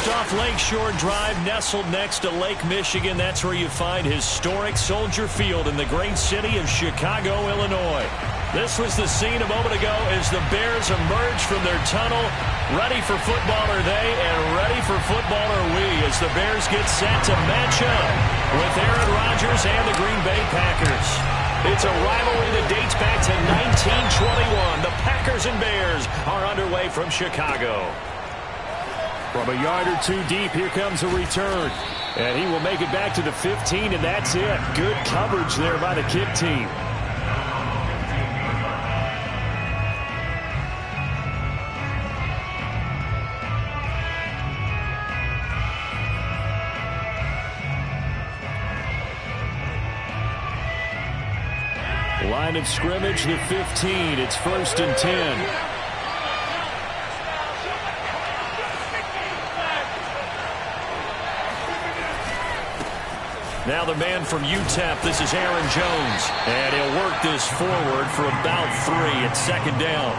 off Lakeshore Drive, nestled next to Lake Michigan. That's where you find historic Soldier Field in the great city of Chicago, Illinois. This was the scene a moment ago as the Bears emerged from their tunnel. Ready for football are they, and ready for football are we, as the Bears get set to match up with Aaron Rodgers and the Green Bay Packers. It's a rivalry that dates back to 1921. The Packers and Bears are underway from Chicago. From a yard or two deep, here comes a return. And he will make it back to the 15, and that's it. Good coverage there by the kick team. Line of scrimmage, the 15. It's 1st and 10. Now the man from UTEP, this is Aaron Jones. And he'll work this forward for about 3 at 2nd down.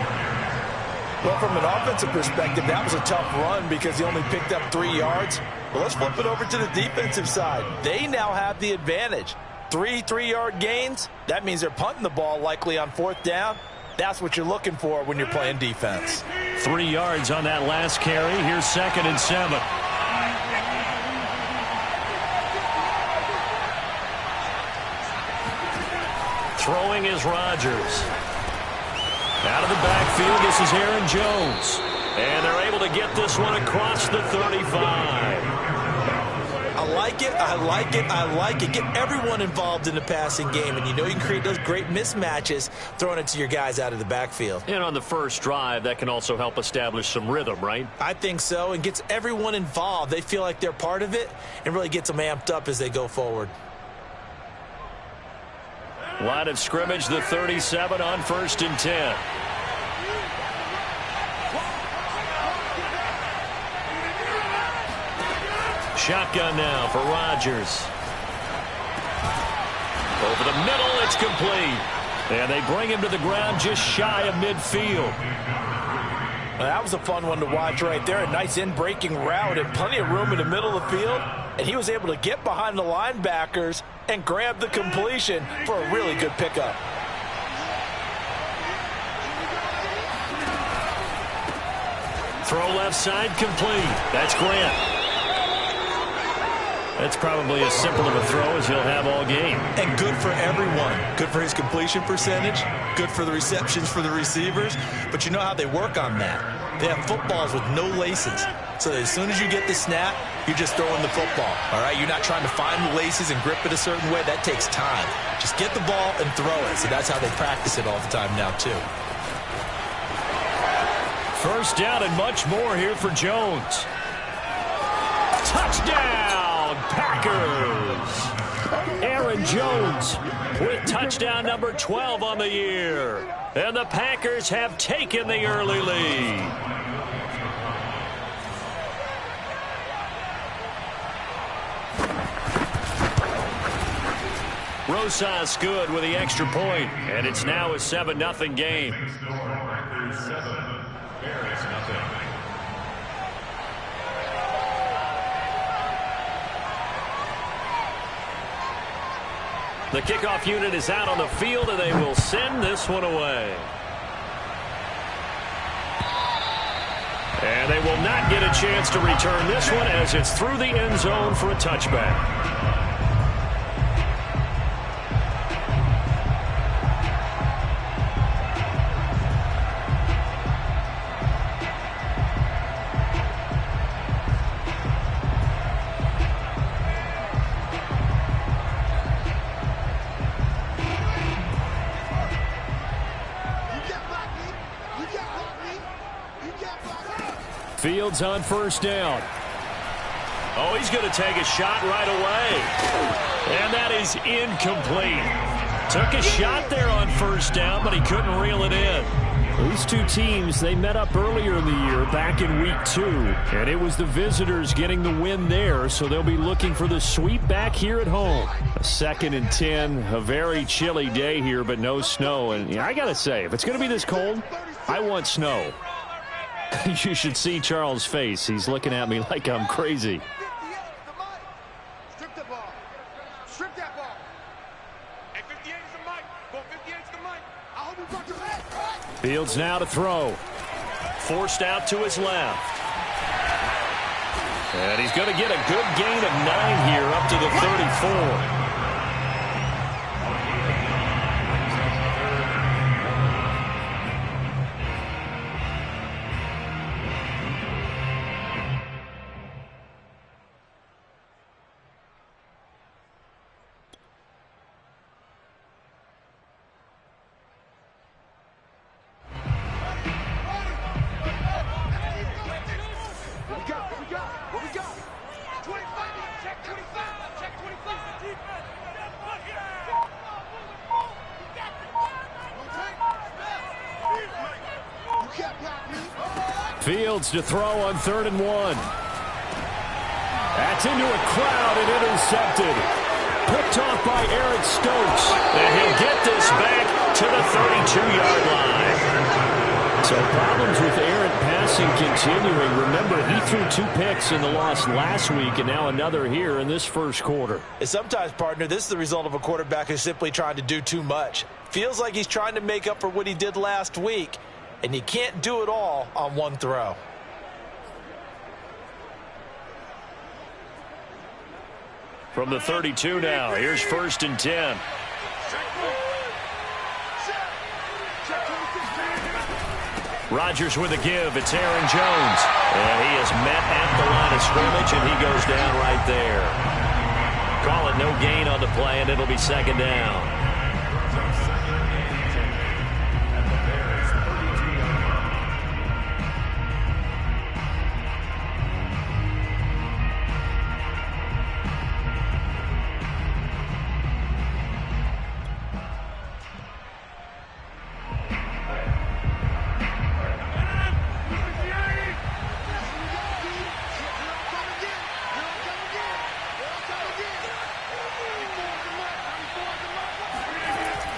Well, from an offensive perspective, that was a tough run because he only picked up 3 yards. But let's flip it over to the defensive side. They now have the advantage. 3 3-yard gains, that means they're punting the ball likely on 4th down. That's what you're looking for when you're playing defense. 3 yards on that last carry. Here's 2nd and 7. Throwing is Rodgers. Out of the backfield, this is Aaron Jones. And they're able to get this one across the 35. I like it, I like it, I like it. Get everyone involved in the passing game, and you know you can create those great mismatches throwing it to your guys out of the backfield. And on the first drive, that can also help establish some rhythm, right? I think so, and gets everyone involved. They feel like they're part of it and really gets them amped up as they go forward. Line of scrimmage, the 37 on 1st and 10. Shotgun now for Rodgers. Over the middle, it's complete. And they bring him to the ground just shy of midfield. Well, that was a fun one to watch right there. A nice in-breaking route and plenty of room in the middle of the field. And he was able to get behind the linebackers and grab the completion for a really good pickup. Throw left side, complete. That's Grant. That's probably as simple of a throw as he'll have all game. And good for everyone. Good for his completion percentage. Good for the receptions for the receivers. But you know how they work on that. They have footballs with no laces. So as soon as you get the snap, you're just throwing the football. All right? You're not trying to find the laces and grip it a certain way. That takes time. Just get the ball and throw it. So that's how they practice it all the time now, too. First down and much more here for Jones. Touchdown, Packers! Aaron Jones with touchdown number 12 on the year. And the Packers have taken the early lead. Rosas good with the extra point, and it's now a 7-0 game. The kickoff unit is out on the field, and they will send this one away. And they will not get a chance to return this one as it's through the end zone for a touchback. Fields on first down. Oh, he's going to take a shot right away. And that is incomplete. Took a shot there on first down, but he couldn't reel it in. These two teams, they met up earlier in the year, back in week 2. And it was the visitors getting the win there, so they'll be looking for the sweep back here at home. A 2nd and 10, a very chilly day here, but no snow. And I got to say, if it's going to be this cold, I want snow. You should see Charles' face. He's looking at me like I'm crazy. Strip the ball. Strip that ball. Hey, 58 is the mic. Go 58 is the mic. I hope you brought your head. Fields now to throw. Forced out to his left. And he's going to get a good gain of 9 here up to the 34. Fields to throw on 3rd and 1. That's into a crowd and intercepted. Picked off by Eric Stokes. And he'll get this back to the 32-yard line. So problems with errant passing continuing. Remember, he threw 2 picks in the loss last week and now another here in this first quarter. And sometimes, partner, this is the result of a quarterback who's simply trying to do too much. Feels like he's trying to make up for what he did last week. And you can't do it all on one throw. From the 32 now, here's 1st and 10. Rodgers with a give. It's Aaron Jones. And he is met at the line of scrimmage, and he goes down right there. Call it no gain on the play, and it'll be 2nd down.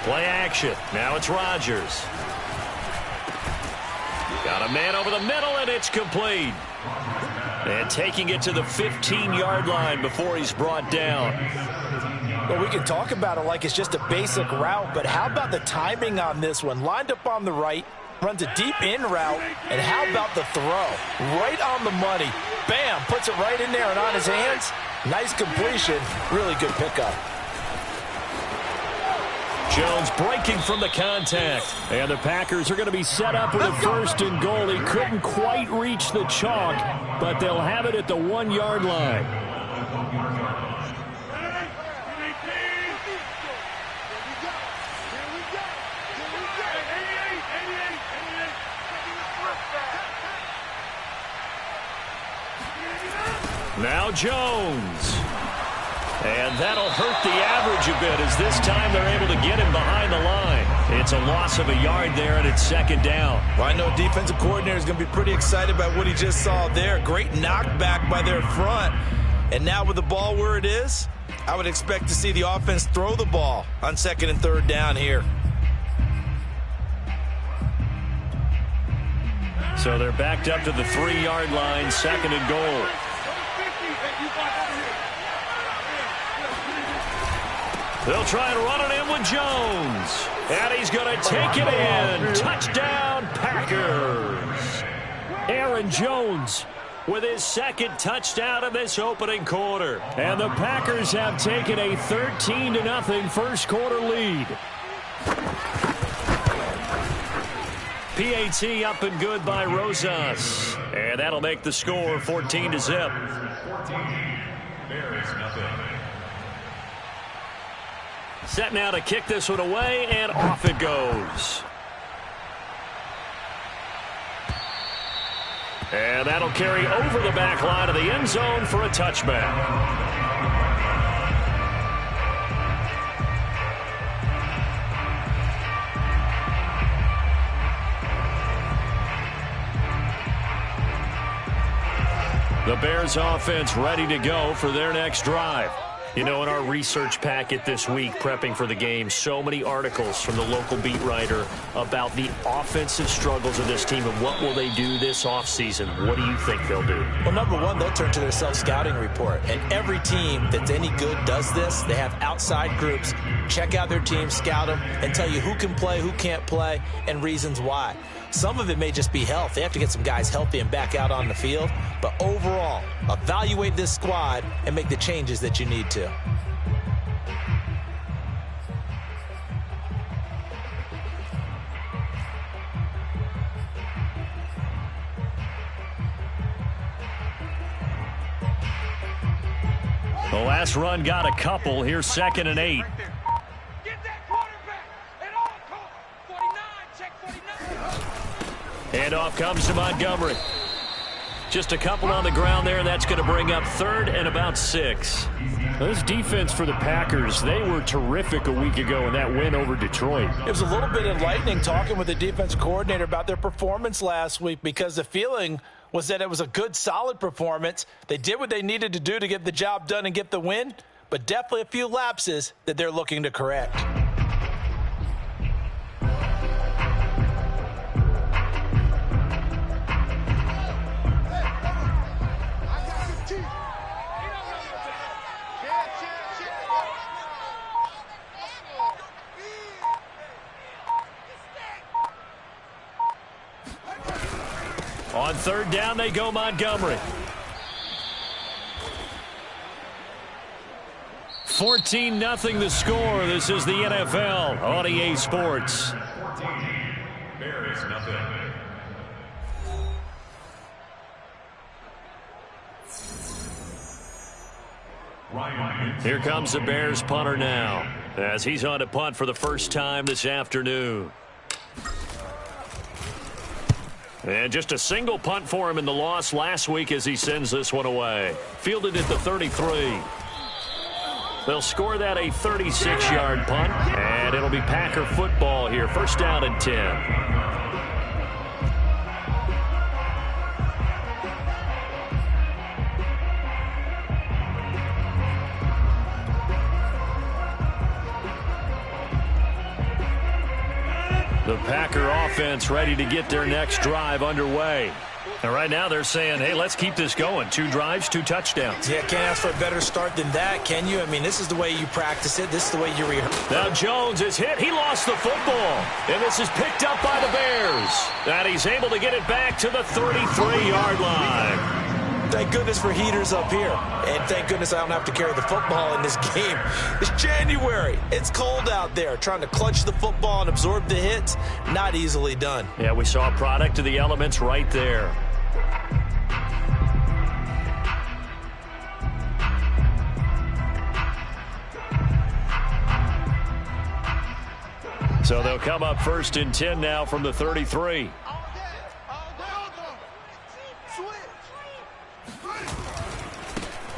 Play action. Now it's Rodgers. Got a man over the middle, and it's complete. And taking it to the 15-yard line before he's brought down. Well, we can talk about it like it's just a basic route, but how about the timing on this one? Lined up on the right, runs a deep in route, and how about the throw? Right on the money. Bam, puts it right in there and on his hands. Nice completion. Really good pickup. Jones breaking from the contact. And the Packers are going to be set up with a 1st and goal. He couldn't quite reach the chalk, but they'll have it at the 1-yard line. Now Jones. And that'll hurt the average a bit as this time they're able to get him behind the line. It's a loss of a yard there, and it's 2nd down. Well, I know defensive coordinator is going to be pretty excited about what he just saw there. Great knockback by their front. And now with the ball where it is, I would expect to see the offense throw the ball on 2nd and 3rd down here. So they're backed up to the 3-yard line, 2nd and goal. They'll try and run it in with Jones. And he's going to take it in. Touchdown, Packers. Aaron Jones with his 2nd touchdown of this opening quarter. And the Packers have taken a 13-0 first quarter lead. PAT up and good by Rosas. And that'll make the score 14-0. Bears nothing. Set now to kick this one away, and off it goes. And that'll carry over the back line of the end zone for a touchback. The Bears offense ready to go for their next drive. You know, in our research packet this week, prepping for the game, so many articles from the local beat writer about the offensive struggles of this team and what will they do this offseason. What do you think they'll do? Well, number one, they'll turn to their self-scouting report. And every team that's any good does this. They have outside groups. Check out their team, scout them, and tell you who can play, who can't play, and reasons why. Some of it may just be health. They have to get some guys healthy and back out on the field. But overall, evaluate this squad and make the changes that you need to. The last run got a couple. Here's 2nd and 8. Handoff comes to Montgomery. Just a couple on the ground there. That's going to bring up 3rd and about 6. This defense for the Packers, they were terrific a week ago in that win over Detroit. It was a little bit enlightening talking with the defense coordinator about their performance last week, because the feeling was that it was a good, solid performance. They did what they needed to do to get the job done and get the win, but definitely a few lapses that they're looking to correct. On 3rd down, they go Montgomery. 14-0 the score. This is the NFL on EA Sports. Bears, nothing. Here comes the Bears punter now, as he's on to punt for the first time this afternoon. And just a single punt for him in the loss last week as he sends this one away. Fielded at the 33. They'll score that a 36-yard punt, and it'll be Packer football here. 1st down and 10. The Packer offense ready to get their next drive underway. And right now they're saying, hey, let's keep this going. 2 drives, 2 touchdowns. Yeah, can't ask for a better start than that, can you? I mean, this is the way you practice it. This is the way you rehearse. Now Jones is hit. He lost the football. And this is picked up by the Bears. And he's able to get it back to the 33-yard line. Thank goodness for heaters up here. And thank goodness I don't have to carry the football in this game. It's January. It's cold out there. Trying to clutch the football and absorb the hits, not easily done. Yeah, we saw a product of the elements right there. So they'll come up 1st and 10 now from the 33.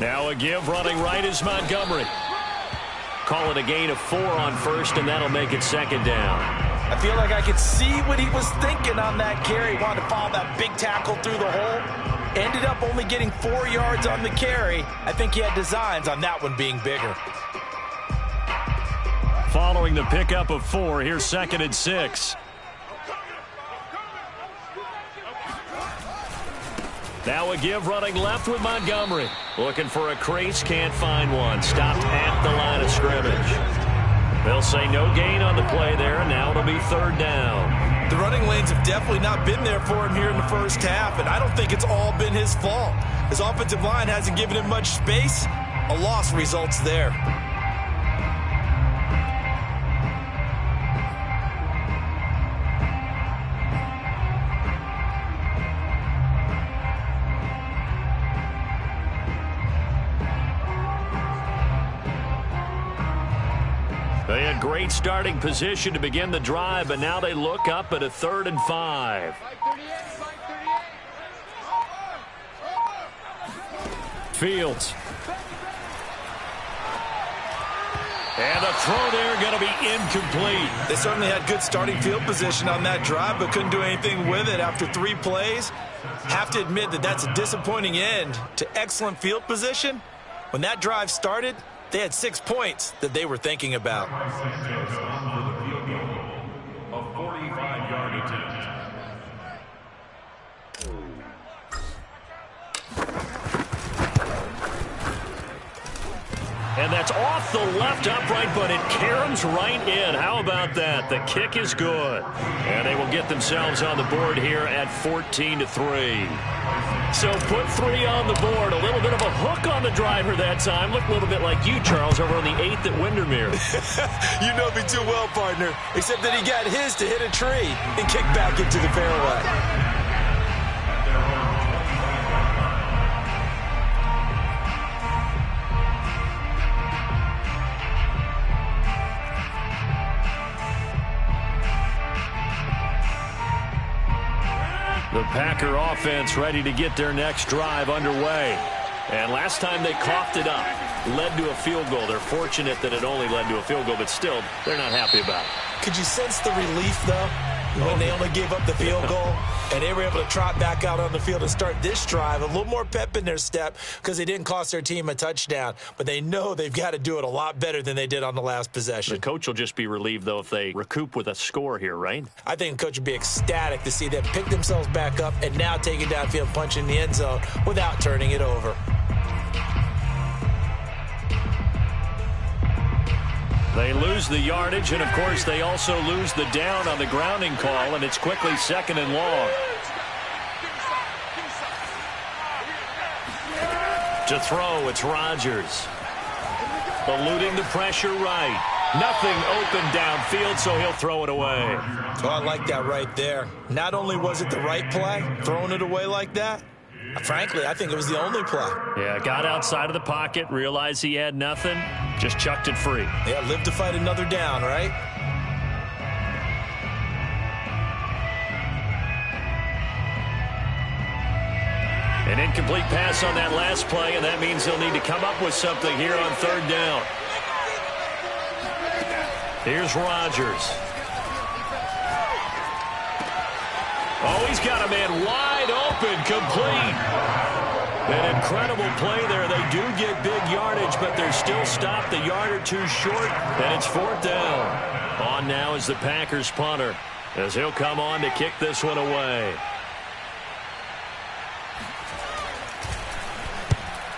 Now a give running right is Montgomery. Call it a gain of 4 on 1st, and that'll make it 2nd down. I feel like I could see what he was thinking on that carry. Wanted to follow that big tackle through the hole. Ended up only getting 4 yards on the carry. I think he had designs on that one being bigger. Following the pickup of 4, here's 2nd and 6. Now a give running left with Montgomery. Looking for a crease, can't find one. Stopped at the line of scrimmage. They'll say no gain on the play there, and now it'll be 3rd down. The running lanes have definitely not been there for him here in the first half, and I don't think it's all been his fault. His offensive line hasn't given him much space. A loss results there. They had great starting position to begin the drive, but now they look up at a 3rd and 5. Fields. And the throw there going to be incomplete. They certainly had good starting field position on that drive, but couldn't do anything with it after 3 plays. Have to admit that that's a disappointing end to excellent field position. When that drive started, They had 6 points that they were thinking about. A 45-yard attempt. And that's off the left upright, but it caroms right in. How about that? The kick is good. And they will get themselves on the board here at 14-3. So put 3 on the board. A little bit of a hook on the driver that time. Looked a little bit like you, Charles, over on the 8th at Windermere. You know me too well, partner. Except that he got his to hit a tree and kick back into the fairway. The Packer offense ready to get their next drive underway. And last time they coughed it up, led to a field goal. They're fortunate that it only led to a field goal, but still, they're not happy about it. Could you sense the relief, though, when they only gave up the field goal? And they were able to trot back out on the field and start this drive. A little more pep in their step because they didn't cost their team a touchdown. But they know they've got to do it a lot better than they did on the last possession. The coach will just be relieved, though, if they recoup with a score here, right? I think the coach would be ecstatic to see them pick themselves back up and now take it downfield, punch in the end zone without turning it over. They lose the yardage, and, of course, they also lose the down on the grounding call, and it's quickly 2nd and long. To throw, it's Rodgers. Eluding the pressure right. Nothing open downfield, so he'll throw it away. Oh, I like that right there. Not only was it the right play, throwing it away like that, frankly, I think it was the only play. Yeah, got outside of the pocket, realized he had nothing, just chucked it free. Yeah, live to fight another down, right? An incomplete pass on that last play, and that means they'll need to come up with something here on 3rd down. Here's Rodgers. Oh, he's got a man wide open, complete. An incredible play there. They do get big yardage, but they're still stopped a yard or two short, and it's 4th down. On now is the Packers punter, as he'll come on to kick this one away.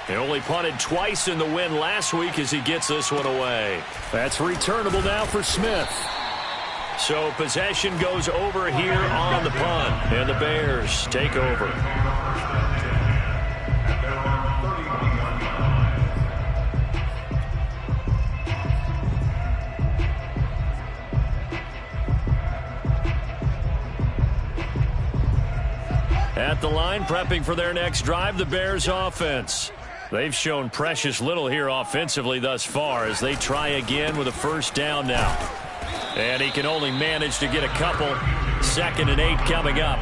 He only punted twice in the win last week as he gets this one away. That's returnable now for Smith. So possession goes over here on the punt, and the Bears take over. At the line, prepping for their next drive, the Bears offense. They've shown precious little here offensively thus far as they try again with a 1st down now. And he can only manage to get a couple. 2nd and 8 coming up.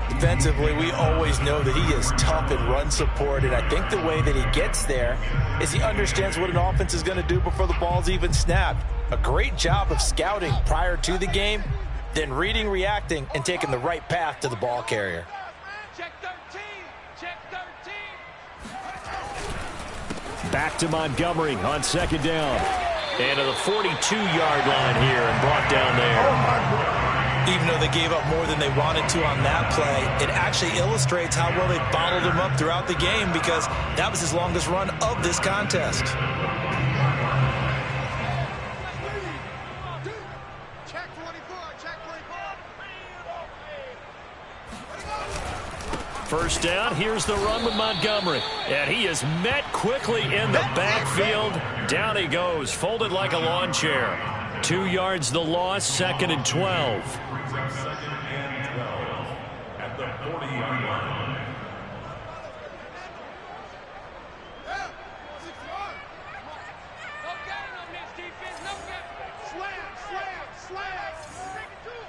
Defensively, we always know that he is tough and run support, and I think the way that he gets there is he understands what an offense is going to do before the ball's even snapped. A great job of scouting prior to the game, then reading, reacting, and taking the right path to the ball carrier. Check 13. Check 13. Back to Montgomery on 2nd down. And to the 42-yard line here and brought down there. Even though they gave up more than they wanted to on that play, it actually illustrates how well they bottled him up throughout the game because that was his longest run of this contest. Check 24. Check 24. 1st down, here's the run with Montgomery. And he is met quickly in the backfield. Down he goes, folded like a lawn chair. 2 yards the loss, 2nd and 12. 2nd and 12 at the 40-yard line. No gain on this defense. No gain. Slam, slam, slam. Take it to him.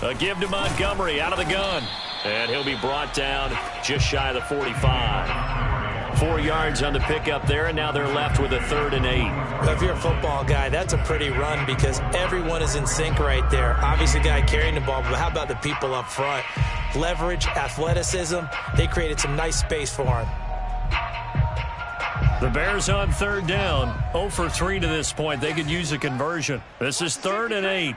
A give to Montgomery out of the gun. And he'll be brought down just shy of the 45. 4 yards on the pickup there, and now they're left with a 3rd and 8. Well, if you're a football guy, that's a pretty run because everyone is in sync right there. Obviously, the guy carrying the ball, but how about the people up front? Leverage, athleticism, they created some nice space for him. The Bears on 3rd down, 0 for 3 to this point. They could use a conversion. This is 3rd and 8.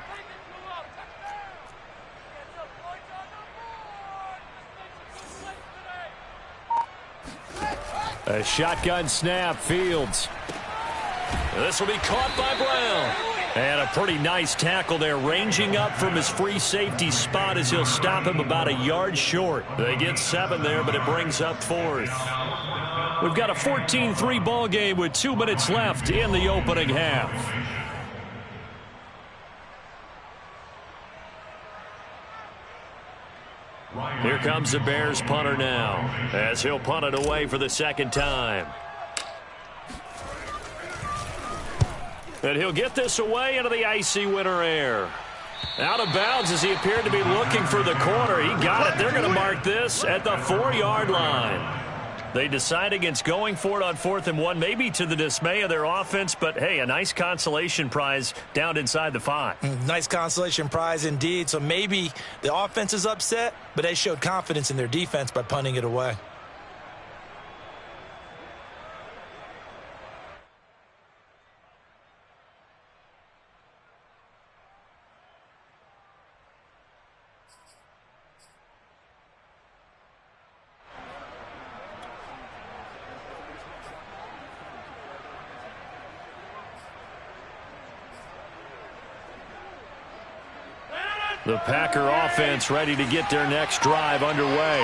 A shotgun snap, Fields. This will be caught by Brown. And a pretty nice tackle there, ranging up from his free safety spot as he'll stop him about a yard short. They get 7 there, but it brings up 4th. We've got a 14-3 ball game with 2 minutes left in the opening half. Here comes the Bears punter now, as he'll punt it away for the 2nd time. And he'll get this away into the icy winter air. Out of bounds as he appeared to be looking for the corner. He got it. They're going to mark this at the 4-yard line. They decide against going for it on 4th and 1, maybe to the dismay of their offense, but hey, a nice consolation prize down inside the 5. Nice consolation prize indeed. So maybe the offense is upset, but they showed confidence in their defense by punting it away. The Packer offense ready to get their next drive underway.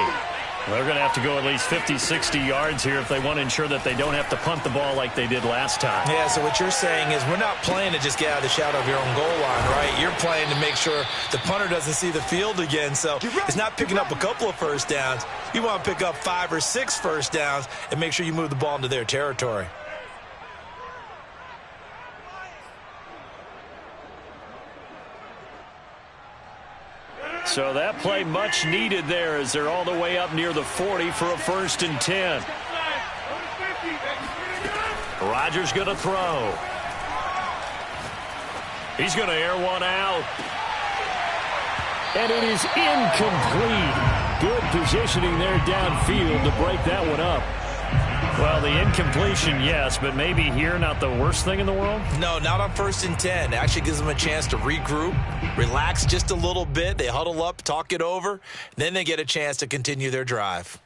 They're going to have to go at least 50, 60 yards here if they want to ensure that they don't have to punt the ball like they did last time. Yeah, so what you're saying is we're not playing to just get out of the shadow of your own goal line, right? You're playing to make sure the punter doesn't see the field again. So it's not picking up a couple of first downs. You want to pick up 5 or 6 first downs and make sure you move the ball into their territory. So that play much needed there as they're all the way up near the 40 for a 1st and 10. Rodgers going to throw. He's going to air one out. And it is incomplete. Good positioning there downfield to break that one up. Well, the incompletion, yes, but maybe here not the worst thing in the world? No, not on 1st and 10. It actually gives them a chance to regroup, relax just a little bit. They huddle up, talk it over, then they get a chance to continue their drive.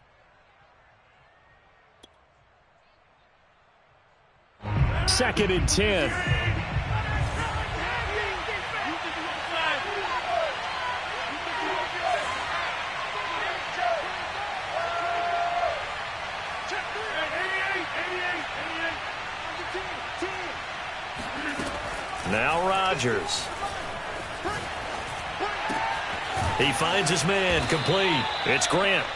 Second and 10. Now Rodgers. He finds his man, complete. It's Grant.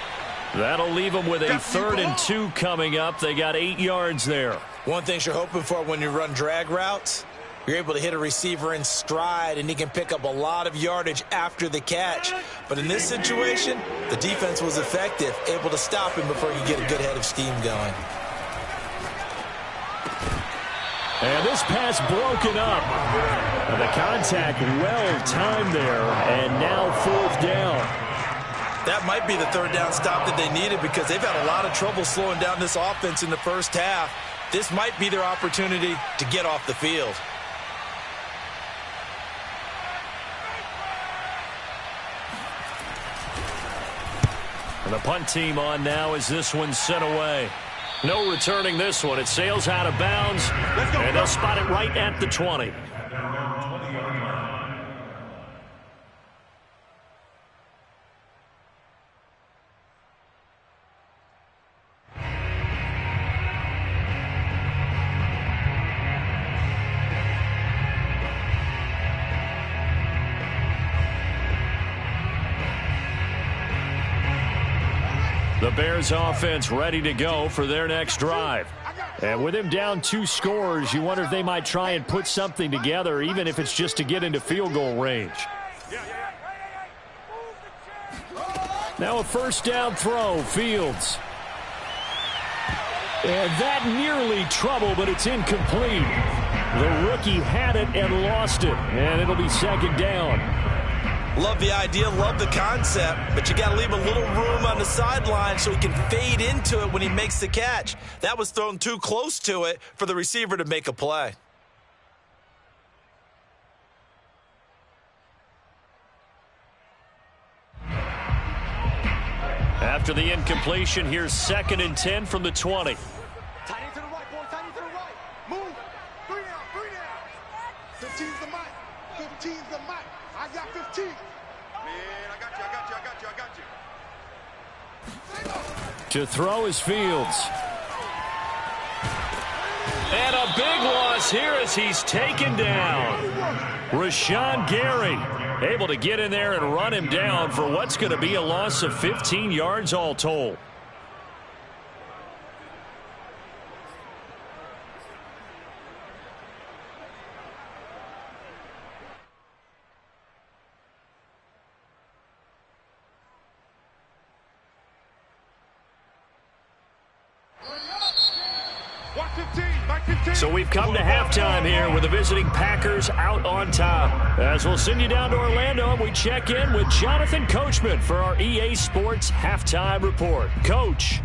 That'll leave him with a 3rd and 2 coming up. They got 8 yards there. One thing you're hoping for when you run drag routes, you're able to hit a receiver in stride, and he can pick up a lot of yardage after the catch. But in this situation, the defense was effective, able to stop him before you get a good head of steam going. And this pass broken up. And the contact well-timed there, and now 4th down. That might be the 3rd down stop that they needed because they've had a lot of trouble slowing down this offense in the first half. This might be their opportunity to get off the field. And the punt team on now as this one's sent away. No returning this one. It sails out of bounds, and they'll spot it right at the 20. The Bears offense ready to go for their next drive. And with him down 2 scores, you wonder if they might try and put something together, even if it's just to get into field goal range. Now a 1st down throw, Fields. And that nearly trouble, but it's incomplete. The rookie had it and lost it, and it'll be second down. Love the idea, love the concept, but you got to leave a little room on the sideline so he can fade into it when he makes the catch. That was thrown too close to it for the receiver to make a play. After the incompletion, here's 2nd and 10 from the 20. Tight end to the right, boy. Tight end to the right. Move. 3 down. 3 down. 15's the mic. 15's the mic. I got 15. Man, I got you. To throw is Fields. And a big loss here as he's taken down. Rashawn Gary able to get in there and run him down for what's going to be a loss of 15 yards all told. So we've come to halftime here with the visiting Packers out on top. As we'll send you down to Orlando, and we check in with Jonathan Coachman for our EA Sports Halftime Report. Coach.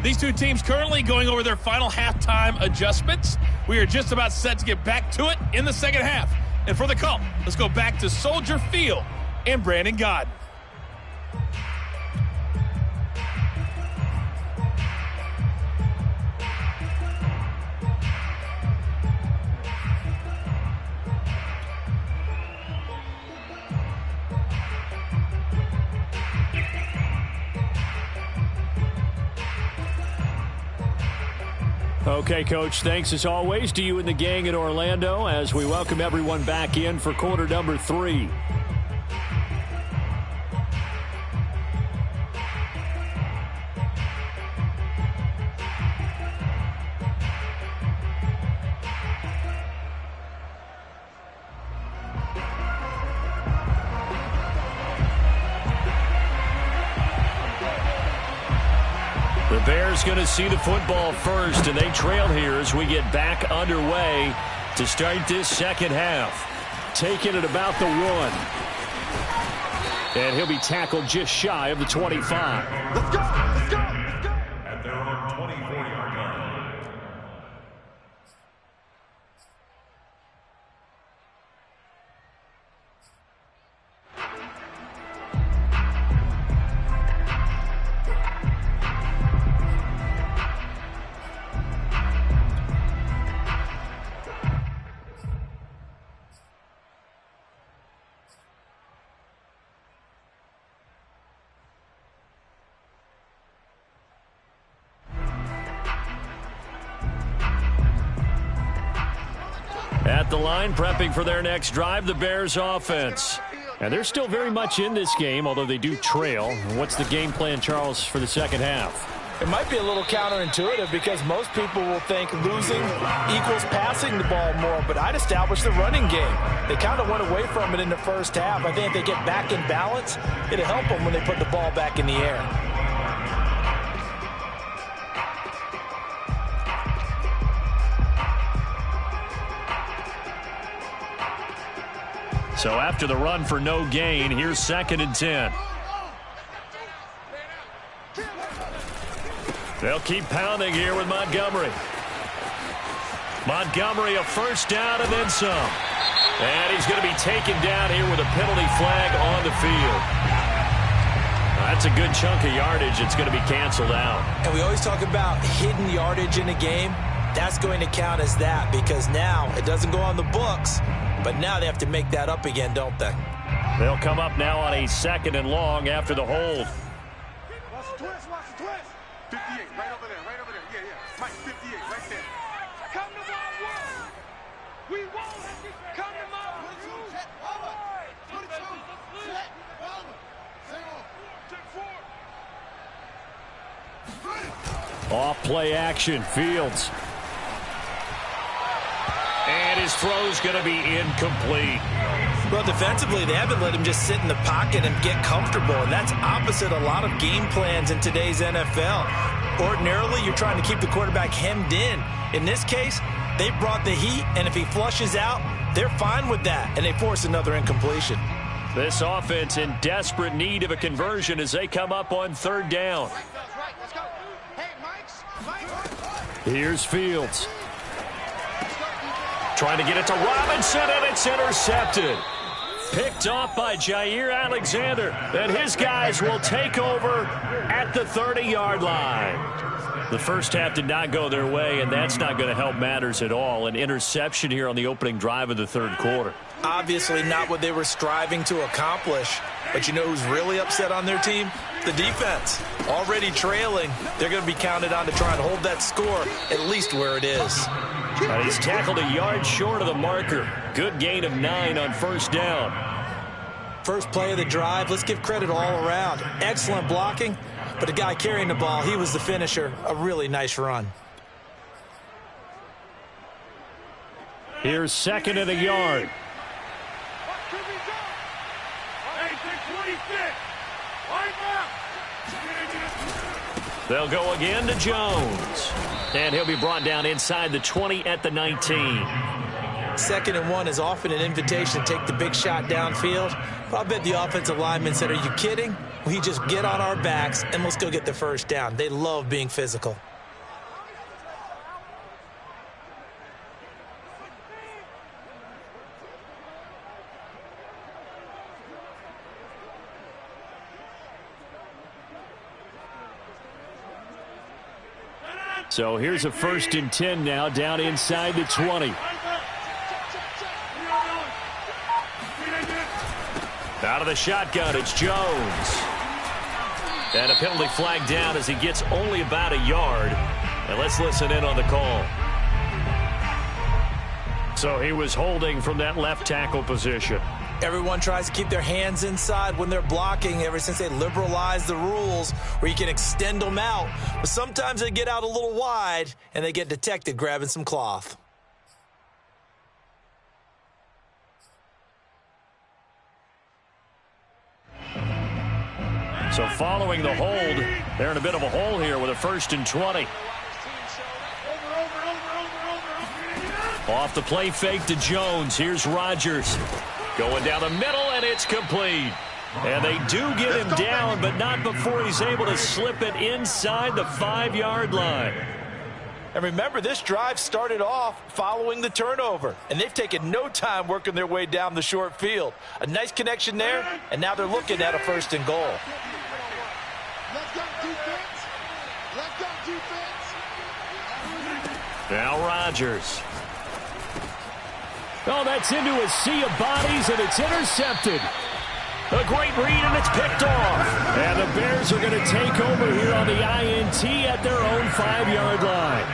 These two teams currently going over their final halftime adjustments. We are just about set to get back to it in the second half. And for the call, let's go back to Soldier Field and Brandon Gaudin. Okay, Coach, thanks as always to you and the gang in Orlando as we welcome everyone back in for quarter number 3. The Bears going to see the football first, and they trail here as we get back underway to start this second half. Taking it about the 1. And he'll be tackled just shy of the 25. Let's go! Let's go! Let's go! At their own 24-yard line. At the line, prepping for their next drive, the Bears offense. And they're still very much in this game, although they do trail. What's the game plan, Charles, for the second half? It might be a little counterintuitive because most people will think losing equals passing the ball more, but I'd establish the running game. They kind of went away from it in the first half. I think if they get back in balance, it'll help them when they put the ball back in the air. So after the run for no gain, here's 2nd and 10. They'll keep pounding here with Montgomery. Montgomery, a first down and then some. And he's going to be taken down here with a penalty flag on the field. That's a good chunk of yardage. It's going to be canceled out. And we always talk about hidden yardage in a game. That's going to count as that because now it doesn't go on the books, but now they have to make that up again, don't they? They'll come up now on a 2nd and long after the hold. Watch the twist, watch the twist. 58, right over there, right over there. Yeah, yeah. Mike, 58, right there. Come to my world. We won't come to my world. 22, set, Off play action, Fields. And his throw's going to be incomplete. Well, defensively, they haven't let him just sit in the pocket and get comfortable, and that's opposite a lot of game plans in today's NFL. Ordinarily, you're trying to keep the quarterback hemmed in. In this case, they brought the heat, and if he flushes out, they're fine with that, and they force another incompletion. This offense in desperate need of a conversion as they come up on third down. Here's Fields. Trying to get it to Robinson, and it's intercepted. Picked off by Jair Alexander. And his guys will take over at the 30-yard line. The first half did not go their way, and that's not going to help matters at all. An interception here on the opening drive of the third quarter. Obviously not what they were striving to accomplish. But you know who's really upset on their team? The defense. Already trailing. They're going to be counted on to try and hold that score at least where it is. And he's tackled a yard short of the marker. Good gain of 9 on first down. First play of the drive. Let's give credit all around. Excellent blocking. But the guy carrying the ball, he was the finisher. A really nice run. Here's second and a yard. They'll go again to Jones. And he'll be brought down inside the 20 at the 19. Second and 1 is often an invitation to take the big shot downfield. But I bet the offensive linemen said, are you kidding? We just get on our backs and let's go get the first down. They love being physical. So here's a 1st and 10 now down inside the 20. Out of the shotgun, it's Jones. And a penalty flag down as he gets only about a yard. And let's listen in on the call. So he was holding from that left tackle position. Everyone tries to keep their hands inside when they're blocking ever since they liberalized the rules where you can extend them out. But sometimes they get out a little wide and they get detected grabbing some cloth. So following the hold, they're in a bit of a hole here with a 1st and 20. Off the play fake to Jones. Here's Rodgers. Going down the middle, and it's complete. And they do get him down, but not before he's able to slip it inside the 5-yard line. And remember, this drive started off following the turnover. And they've taken no time working their way down the short field. A nice connection there, and now they're looking at a 1st and goal. Let's go defense. Let's go defense. Now Rodgers. Oh, that's into a sea of bodies, and it's intercepted. A great read, and it's picked off. And the Bears are going to take over here on the INT at their own 5-yard line.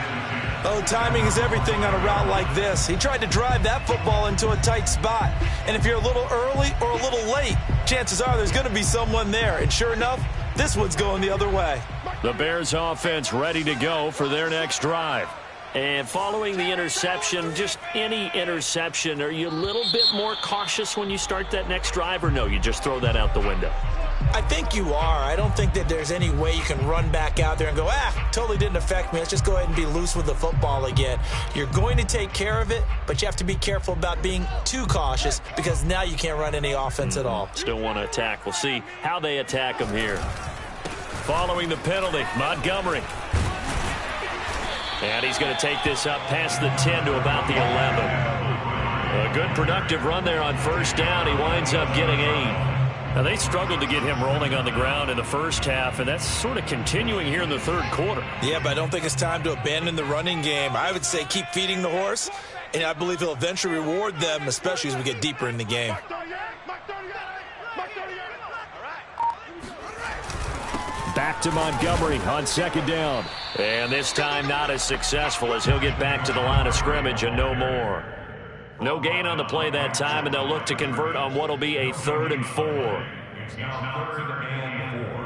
Oh, timing is everything on a route like this. He tried to drive that football into a tight spot. And if you're a little early or a little late, chances are there's going to be someone there. And sure enough, this one's going the other way. The Bears offense ready to go for their next drive. And following the interception, just any interception, are you a little bit more cautious when you start that next drive, or no, you just throw that out the window? I think you are. I don't think that there's any way you can run back out there and go, totally didn't affect me. Let's just go ahead and be loose with the football again. You're going to take care of it, but you have to be careful about being too cautious because now you can't run any offense at all. Still want to attack. We'll see how they attack them here. Following the penalty, Montgomery. And he's going to take this up past the 10 to about the 11. A good productive run there on first down. He winds up getting 8. Now, they struggled to get him rolling on the ground in the first half, and that's sort of continuing here in the third quarter. Yeah, but I don't think it's time to abandon the running game. I would say keep feeding the horse, and I believe he'll eventually reward them, especially as we get deeper in the game. Back to Montgomery on second down. And this time not as successful as he'll get back to the line of scrimmage and no more. No gain on the play that time, and they'll look to convert on what will be a 3rd and 4. It's now 3rd and 4.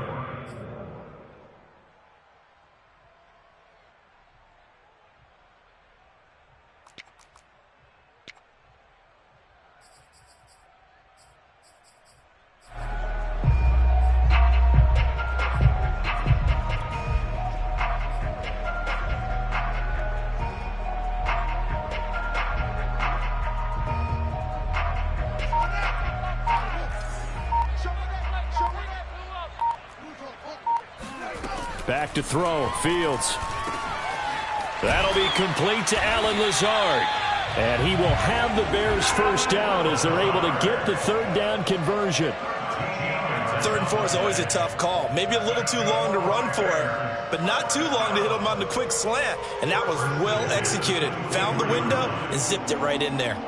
Back to throw. Fields. That'll be complete to Allen Lazard. And he will have the Bears first down as they're able to get the third down conversion. 3rd and 4 is always a tough call. Maybe a little too long to run for it, but not too long to hit him on the quick slant. And that was well executed. Found the window and zipped it right in there.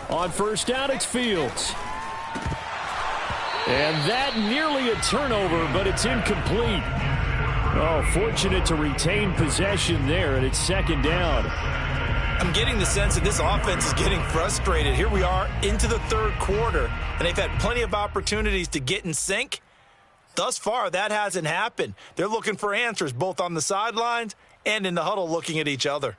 On first down, it's Fields. And that nearly a turnover, but it's incomplete. Oh, fortunate to retain possession there, and it's 2nd down. I'm getting the sense that this offense is getting frustrated. Here we are into the 3rd quarter, and they've had plenty of opportunities to get in sync. Thus far, that hasn't happened. They're looking for answers both on the sidelines and in the huddle looking at each other.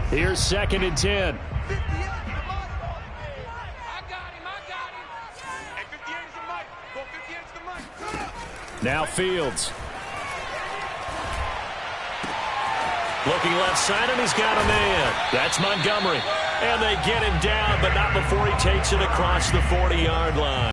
Here's 2nd and 10. Now Fields. Looking left side, and he's got a man. That's Montgomery. And they get him down, but not before he takes it across the 40-yard line.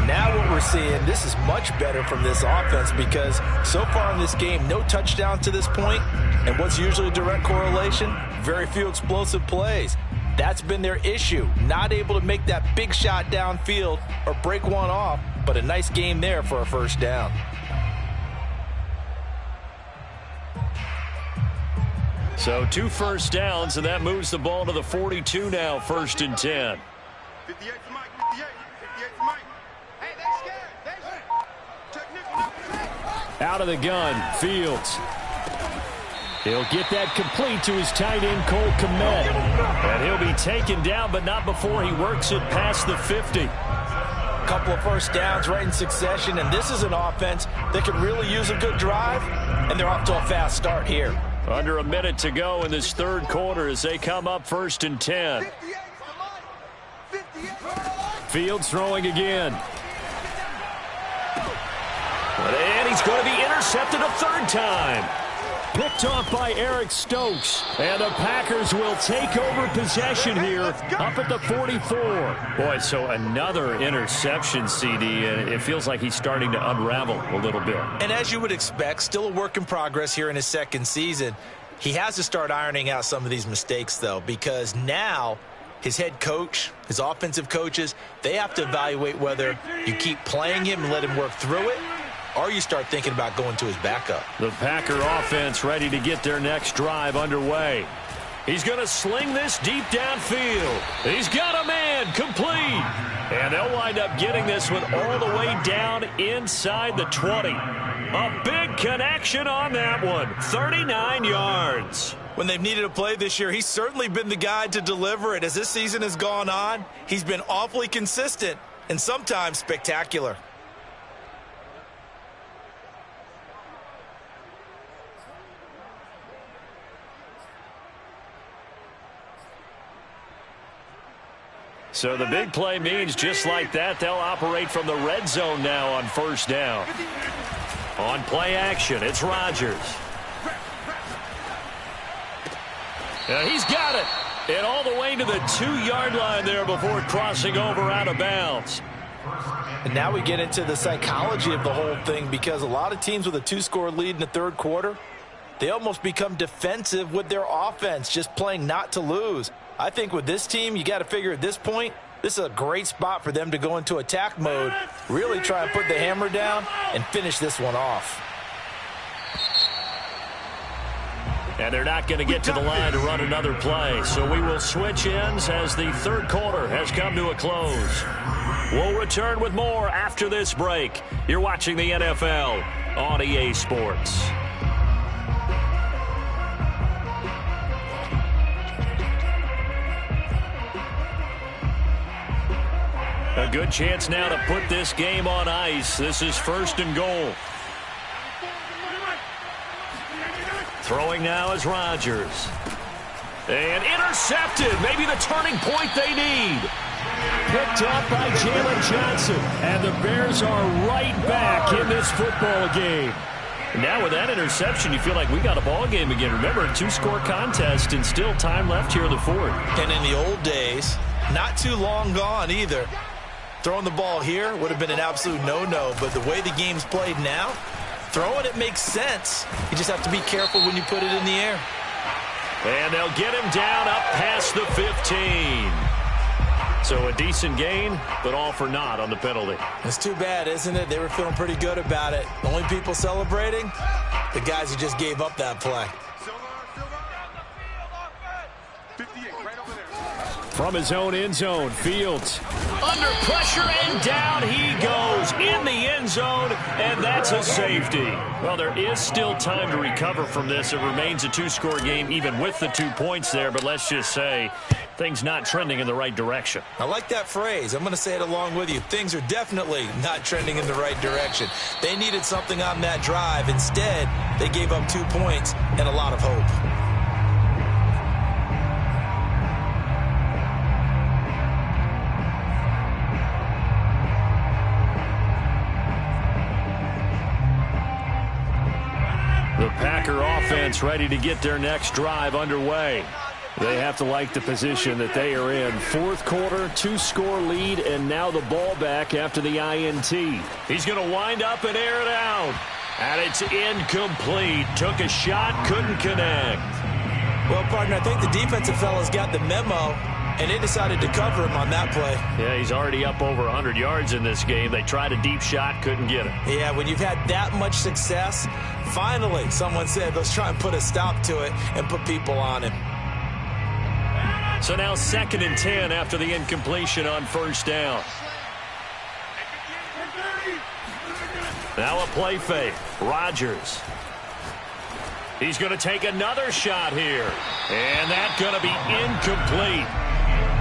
Now what we're seeing, this is much better from this offense because so far in this game, no touchdowns to this point, and what's usually a direct correlation, very few explosive plays. That's been their issue, not able to make that big shot downfield or break one off, but a nice game there for a first down. So 2 first downs, and that moves the ball to the 42 now, 1st and 10. 58 to Mike, 58 to Mike. Hey, they scared. Out of the gun, Fields. He'll get that complete to his tight end, Cole Kmet. And he'll be taken down, but not before he works it past the 50. Couple of first downs right in succession, and this is an offense that could really use a good drive, and they're off to a fast start here. Under a minute to go in this 3rd quarter as they come up 1st and 10. Fields throwing again. And he's going to be intercepted a 3rd time. Picked off by Eric Stokes. And the Packers will take over possession here up at the 44. Boy, so another interception, CD, and it feels like he's starting to unravel a little bit. And as you would expect, still a work in progress here in his 2nd season. He has to start ironing out some of these mistakes, though, because now his head coach, his offensive coaches, they have to evaluate whether you keep playing him and let him work through it, or you start thinking about going to his backup. The Packer offense ready to get their next drive underway. He's going to sling this deep downfield. He's got a man, complete. And they'll wind up getting this one all the way down inside the 20. A big connection on that one, 39 yards. When they've needed a play this year, he's certainly been the guy to deliver it. As this season has gone on, he's been awfully consistent and sometimes spectacular. So the big play means just like that, they'll operate from the red zone now on 1st down. On play action, it's Rodgers. And he's got it. And all the way to the 2-yard line there before crossing over out of bounds. And now we get into the psychology of the whole thing, because a lot of teams with a 2-score lead in the 3rd quarter, they almost become defensive with their offense, just playing not to lose. I think with this team, you got to figure at this point, this is a great spot for them to go into attack mode, really try and put the hammer down and finish this one off. And they're not going to get to the line to run another play, so we will switch ends as the 3rd quarter has come to a close. We'll return with more after this break. You're watching the NFL on EA Sports. A good chance now to put this game on ice. This is 1st and goal. Throwing now is Rodgers. And intercepted. Maybe the turning point they need. Picked off by Jalen Johnson. And the Bears are right back in this football game. Now with that interception, you feel like we got a ball game again. Remember, a two-score contest and still time left here in the fourth. And in the old days, not too long gone either, throwing the ball here would have been an absolute no-no. But the way the game's played now, throwing it makes sense. You just have to be careful when you put it in the air. And they'll get him down up past the 15. So a decent gain, but all for naught on the penalty. It's too bad, isn't it? They were feeling pretty good about it. The only people celebrating, the guys who just gave up that play. From his own end zone, Fields under pressure, and down he goes in the end zone, and that's a safety. Well, there is still time to recover from this. It remains a two-score game even with the 2 points there, but let's just say things not trending in the right direction. I like that phrase. I'm going to say it along with you. Things are definitely not trending in the right direction. They needed something on that drive. Instead, they gave up 2 points and a lot of hope. The Packer offense ready to get their next drive underway. They have to like the position that they are in. Fourth quarter, two-score lead, and now the ball back after the INT. He's going to wind up and air it out. And it's incomplete. Took a shot, couldn't connect. Well, partner, I think the defensive fellas got the memo, and they decided to cover him on that play. Yeah, he's already up over 100 yards in this game. They tried a deep shot, couldn't get it. Yeah, when you've had that much success, finally someone said, let's try and put a stop to it and put people on him. So now 2nd and 10 after the incompletion on first down. Now a play fake. Rodgers. He's going to take another shot here. And that's going to be incomplete.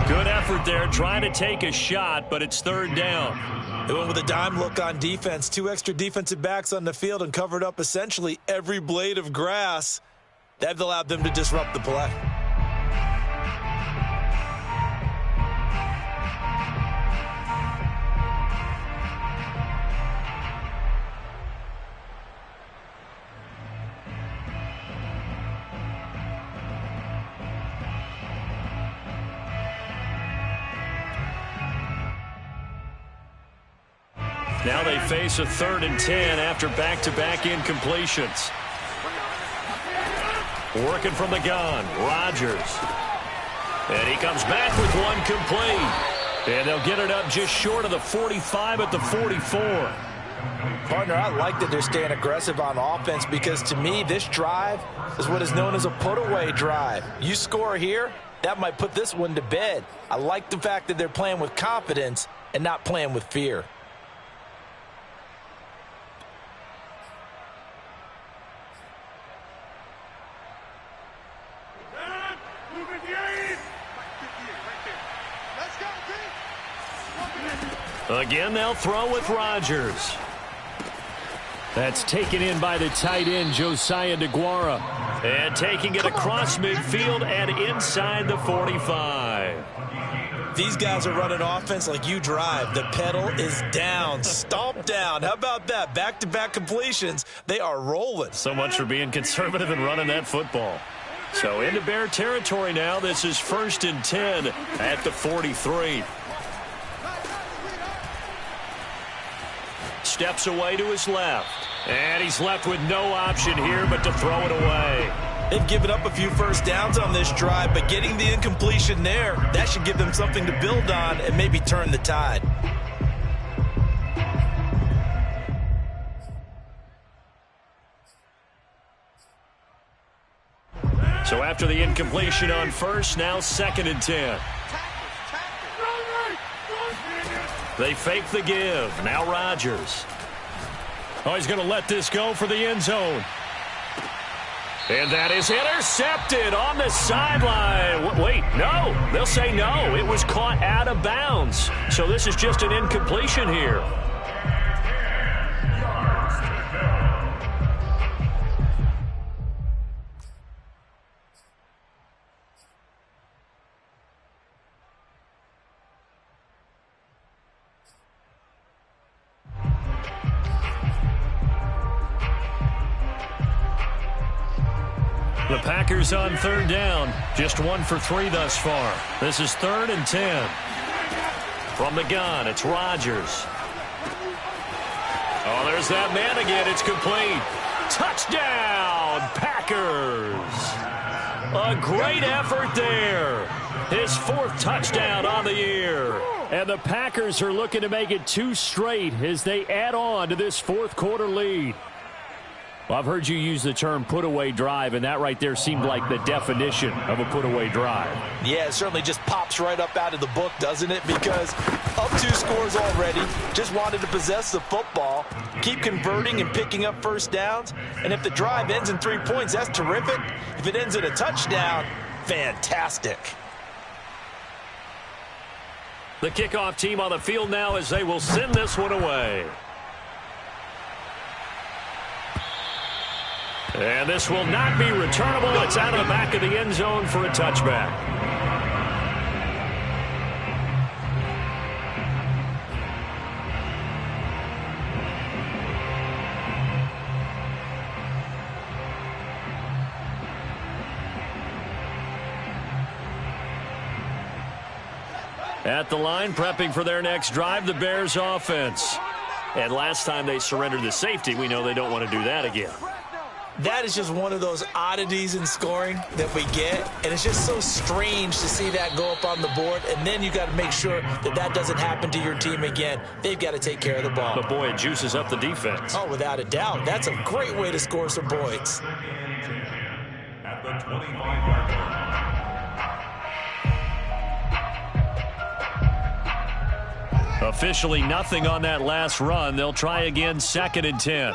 Good effort there trying to take a shot, but it's 3rd down. They went with a dime look on defense. 2 extra defensive backs on the field and covered up essentially every blade of grass. That allowed them to disrupt the play. Now they face a 3rd and 10 after back-to-back incompletions. Working from the gun, Rodgers. And he comes back with one complete. And they'll get it up just short of the 45 at the 44. Partner, I like that they're staying aggressive on offense because to me, this drive is what is known as a put-away drive. You score here, that might put this one to bed. I like the fact that they're playing with confidence and not playing with fear. Again, they'll throw with Rodgers. That's taken in by the tight end, Josiah DeGuara. And taking it across midfield and inside the 45. These guys are running offense like you drive. The pedal is down, stomp down. How about that? Back-to-back completions. They are rolling. So much for being conservative and running that football. So into Bear territory now. This is 1st and 10 at the 43. Steps away to his left. And he's left with no option here but to throw it away. They've given up a few first downs on this drive, but getting the incompletion there, that should give them something to build on and maybe turn the tide. So after the incompletion on first, now 2nd and 10. They fake the give. Now Rodgers. Oh, he's going to let this go for the end zone. And that is intercepted on the sideline. Wait, no. They'll say no. It was caught out of bounds. So this is just an incompletion here. The Packers on third down. Just 1 for 3 thus far. This is 3rd and 10. From the gun, it's Rodgers. Oh, there's that man again. It's complete. Touchdown, Packers. A great effort there. His 4th touchdown on the year. And the Packers are looking to make it 2 straight as they add on to this 4th quarter lead. Well, I've heard you use the term put-away drive, and that right there seemed like the definition of a put-away drive. Yeah, it certainly just pops right up out of the book, doesn't it? Because up 2 scores already, just wanted to possess the football, keep converting and picking up first downs. And if the drive ends in 3 points, that's terrific. If it ends in a touchdown, fantastic. The kickoff team on the field now as they will send this one away. And this will not be returnable. It's out of the back of the end zone for a touchback. At the line, prepping for their next drive, the Bears offense. And last time they surrendered the safety, we know they don't want to do that again. That is just one of those oddities in scoring that we get, and it's just so strange to see that go up on the board, and then you got to make sure that that doesn't happen to your team again. They've got to take care of the ball. But boy, it juices up the defense. Oh, without a doubt. That's a great way to score some points. At the 25-yard line. Officially nothing on that last run. They'll try again, 2nd and 10.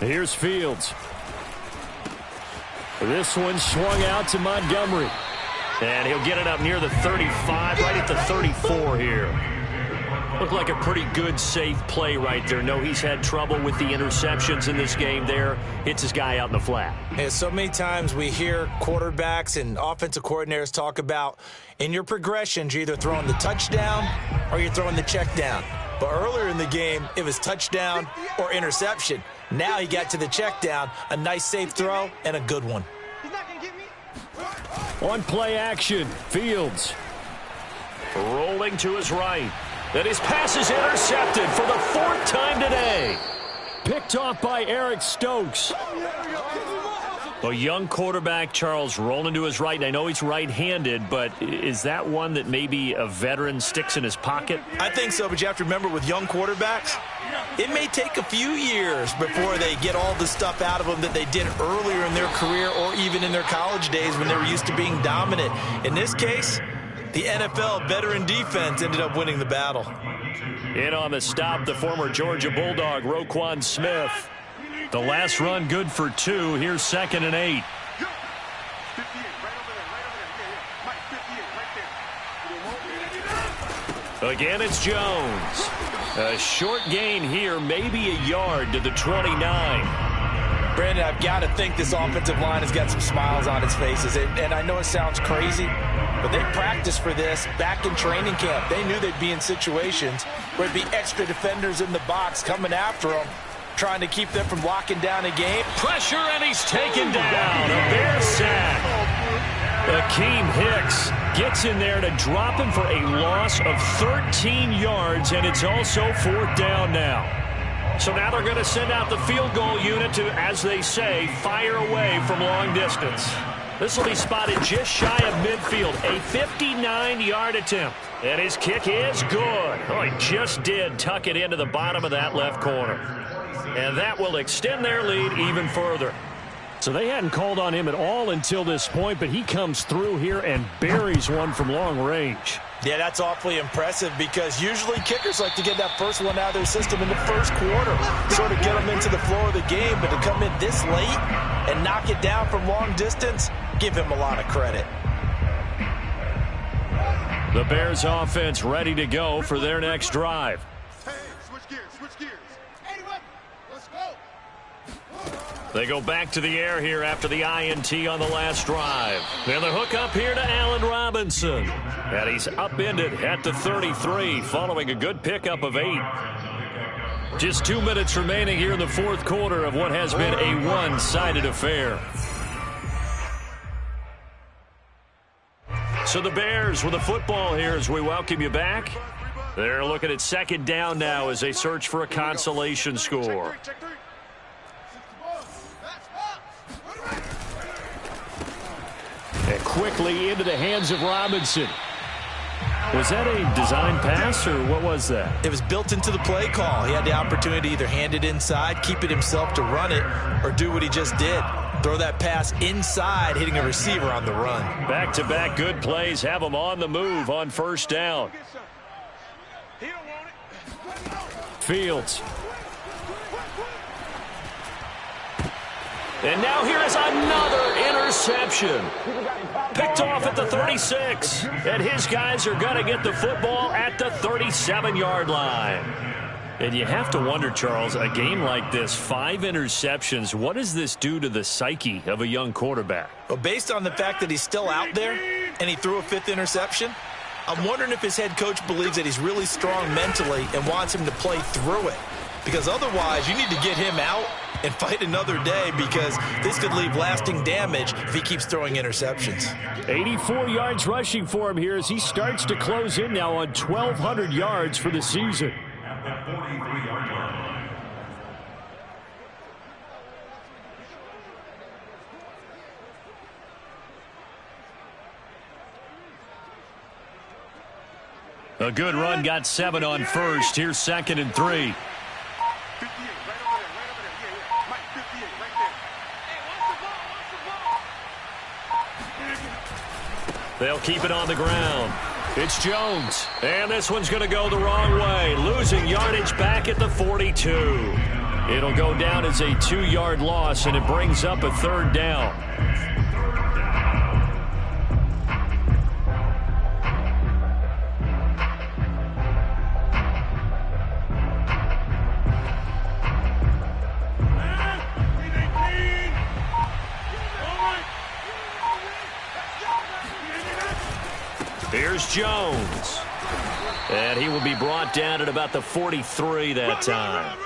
Here's Fields. This one swung out to Montgomery. And he'll get it up near the 35, right at the 34 here. Looked like a pretty good, safe play right there. No, he's had trouble with the interceptions in this game there. Hits his guy out in the flat. And so many times we hear quarterbacks and offensive coordinators talk about in your progressions, you're either throwing the touchdown or you're throwing the check down. But earlier in the game, it was touchdown or interception. Now he got to the check down, a nice safe throw, and a good one. On play action, Fields. Rolling to his right. And his pass is intercepted for the 4th time today. Picked off by Eric Stokes. A young quarterback, Charles, rolling to his right. I know he's right-handed, but is that one that maybe a veteran sticks in his pocket? I think so, but you have to remember with young quarterbacks, it may take a few years before they get all the stuff out of them that they did earlier in their career or even in their college days when they were used to being dominant. In this case, the NFL veteran defense ended up winning the battle. In on the stop, the former Georgia Bulldog, Roquan Smith. The last run good for 2. Here's 2nd and 8. Again, it's Jones. A short gain here, maybe a yard to the 29. Brandon, I've got to think this offensive line has got some smiles on its faces. And I know it sounds crazy, but they practiced for this back in training camp. They knew they'd be in situations where there'd be extra defenders in the box coming after them, trying to keep them from locking down a game. Pressure, and he's taken down. A Bear sack. Akeem Hicks gets in there to drop him for a loss of 13 yards, and it's also 4th down now. So now they're going to send out the field goal unit to, as they say, fire away from long distance. This will be spotted just shy of midfield. A 59-yard attempt. And his kick is good. Oh, he just did tuck it into the bottom of that left corner. And that will extend their lead even further. So they hadn't called on him at all until this point, but he comes through here and buries one from long range. Yeah, that's awfully impressive because usually kickers like to get that first one out of their system in the first quarter, sort of get them into the flow of the game, but to come in this late and knock it down from long distance, give him a lot of credit. The Bears offense ready to go for their next drive. Hey, switch gears, switch gears. Anyway, let's go. They go back to the air here after the INT on the last drive. And the hook up here to Allen Robinson. And he's upended at the 33 following a good pickup of 8. Just 2 minutes remaining here in the fourth quarter of what has been a one-sided affair. So the Bears with the football here as we welcome you back. They're looking at second down now as they search for a consolation score. And quickly into the hands of Robinson. Was that a design pass, or what was that? It was built into the play call. He had the opportunity to either hand it inside, keep it himself to run it, or do what he just did. Throw that pass inside, hitting a receiver on the run. Back-to-back good plays have him on the move on first down. Fields. And now here is another interception. Picked off at the 36. And his guys are going to get the football at the 37-yard line. And you have to wonder, Charles, a game like this, 5 interceptions, what does this do to the psyche of a young quarterback? Well, based on the fact that he's still out there and he threw a 5th interception, I'm wondering if his head coach believes that he's really strong mentally and wants him to play through it. Because otherwise, you need to get him out and fight another day, because this could leave lasting damage if he keeps throwing interceptions. 84 yards rushing for him here as he starts to close in now on 1,200 yards for the season. At the 43-yard line. A good run, got 7 on first. Here's 2nd and 3. 58, right over there, yeah. Mike, 58, right there. Hey, watch the ball. They'll keep it on the ground. It's Jones. And this one's going to go the wrong way. Losing yardage back at the 42. It'll go down as a 2-yard loss, and it brings up a 3rd down. Here's Jones. And he will be brought down at about the 43 that time.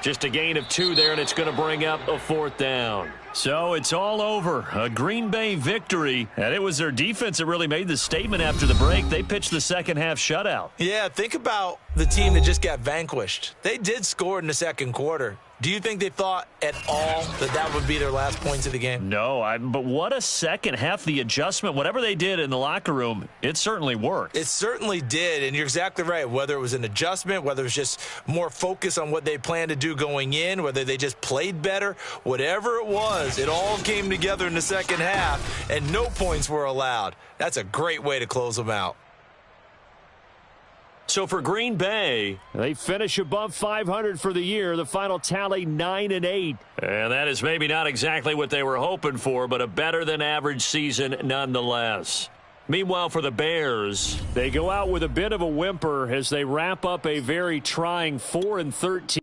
Just a gain of 2 there, and it's going to bring up a 4th down. So it's all over. A Green Bay victory. And it was their defense that really made the statement after the break. They pitched the second half shutout. Yeah, think about the team that just got vanquished. They did score in the second quarter. Do you think they thought at all that that would be their last points of the game? No, but what a second half. The adjustment, whatever they did in the locker room, it certainly worked. It certainly did, and you're exactly right. Whether it was an adjustment, whether it was just more focus on what they planned to do going in, whether they just played better, whatever it was, it all came together in the second half, and no points were allowed. That's a great way to close them out. So for Green Bay, they finish above 500 for the year. The final tally 9-8. And that is maybe not exactly what they were hoping for, but a better than average season nonetheless. Meanwhile, for the Bears, they go out with a bit of a whimper as they wrap up a very trying 4-13.